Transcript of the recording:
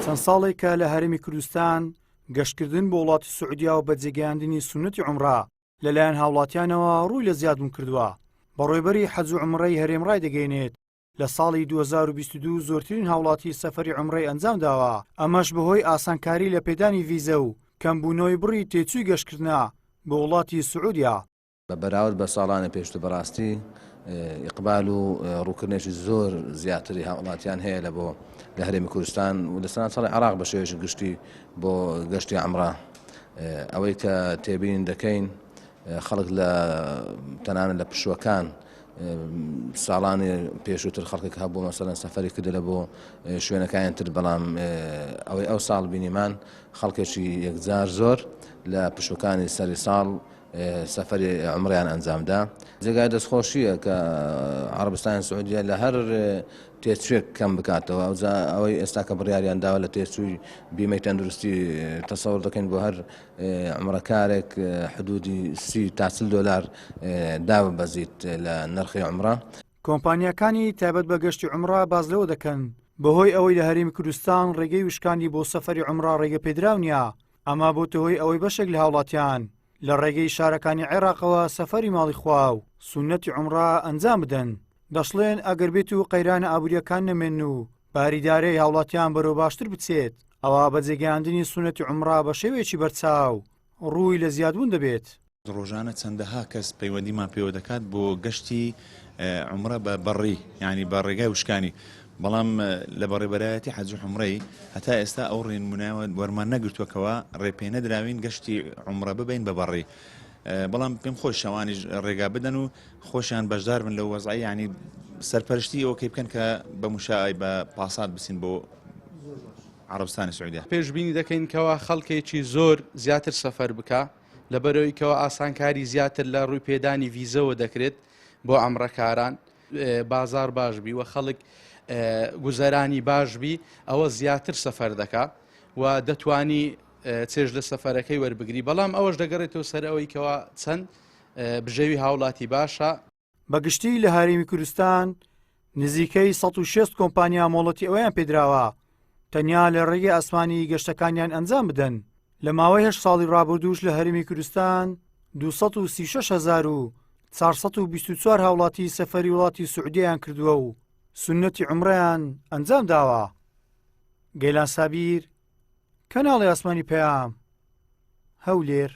چەند ساڵێکە لە هەرێمی کوردستان گەشتکردن بۆ وڵاتی سوعودیا و بەجێگەیاندنی سونەتی عومرە لەلایەن هاوڵاتیانەوە ڕووی لە زیادبوون کردووە. بەڕێوەبەری حەج و عومرەی هەرێم ڕای دەگەێنێت لە ساڵی 2022 زۆرترین هاوڵاتی سەفەری عومرەی ئەنجام داوە، ئەمەش بەهۆی ئاسانکاری لە پێدانی ڤیزە و کەمبوونەوەی بڕی تێچووی گەشتکردنە بۆ وڵاتی سوعودیا. بەراورد بە ساڵانی پێشتر بەڕاستی ئیقبال و ڕووکردنێکی زۆر زیاتری هاوڵاتیان هەیە لە هەرێمی کوردستان و لە سەرانسەڵی عێراق بە شێوەیەکی گشتی بۆ گەشتی عومرە. ئەوەی کە تێبین دەکەین خەڵک لە تەنانەت لە پشووەکان ساڵانی پێشووتر خەڵکێک هەبوو مەسەڵەن سەفەری کردە بۆ شوێنەکانی تر، بەڵام ئەوەی ئەو ساڵ بینیمان خەڵکێکی یەکجار زۆر لە پشووەکانی سەری ساڵ سەفەری عومرەیان ئەنجامدا. جێگای دەستخۆشیە کە عەرەبستانی سوعودیا لە هەر تێچووێک کەم بکاتەوە. ئەوەی ئێستا کە بڕیاریان داوە لە تێچووی بیمەی تەندروستی تەسەوڕ دەکەین بۆ هەر عومرەکارێک حدودی 30 تا 40 دۆلار دابەزیت لە نرخی عومرە. کۆمپانیاکانی تایبەت بە گەشتی عومرە باز لەوە دەکەن بەهۆی ئەوەی لە هەرێمی کوردستان ڕێگەی وشکانی بۆ سەفەری عومرە ڕێگە پێدراو نییە، ئەما بۆتە هۆی ئەوەی بەشێک لە هاوڵاتیان لە ڕێگەی شارەکانی عێراقەوە سەفەری ماڵی خوا و سونەتی عومرە ئەنجام بدەن. دەشڵێن ئەگەر بێت و قەیرانە ئابووریەکان نەمێن و باریدارەی هاوڵاتیان بەرەو باشتر بچێت، ئەوە بەجێگەیاندنی سونەتی عومرە بە شێوەیەکی بەرچاو ڕووی لە زیادبوون دەبێت. ڕۆژانە چەندەها کەس پەیوەندیمان پێوە دەکات بۆ گەشتی عومرە بە بەڕی، یعنی بە ڕێگای وشکانی، بەڵام لە بەڕێبەرایەتی حەج و عومرەی هەتا ئێستا ئەو ڕێنموناوە وەرمان نەگرتووەکەوە ڕێپێ نەدراوین گەشتی عومرە ببین بە بەڕی. بەڵام پێم خۆش شەوانیش ڕێگا بدەن و خۆشیان بەشدار بن لە وەزعی، ینی سەرپەرشتی ئەوە کەی بکەن کە بە مشاعی بە پاسات بچین بۆ عەرەبستانی سوعودیا. پێشبینی دەکەین کەوا خەڵکێکی زۆر زیاتر سەفەر بکە لەبەرەوەی کەوا ئاسانکاری زیاتر لە ڕووی پێدانی ڤیزەوە دەکرێت بۆ عومرەکاران، بازار باشبی و خەڵک گوزەرانی باشبی ئەوە زیاتر سەفەر دەکا و دەتوانی چێژ لە سەفەرەکەی وەربگری. بەڵام ئەوەش دەگەڕێتەوە سەر ئەوەی کەوا چەند بژێوی هاوڵاتی باشە. بەگشتی لە هەرێمی کوردستان نزیکەی 160 کۆمپانیا مۆڵەتی ئەویان پێدراوە تەنیا لە ڕێگەی ئاسمانی گەشتەکانیان ئەنجام بدەن. لە ماوەی 8 ساڵی ڕابردووش لە هەرێمی کوردستان 236424 هاوڵاتی سەفەری وڵاتی سوعودیایان کردووە و سونەتی عومرەیان ئەنجام داوە. گەیلان سابیر، کەناڵی ئاسمانی پەیام، هەولێر.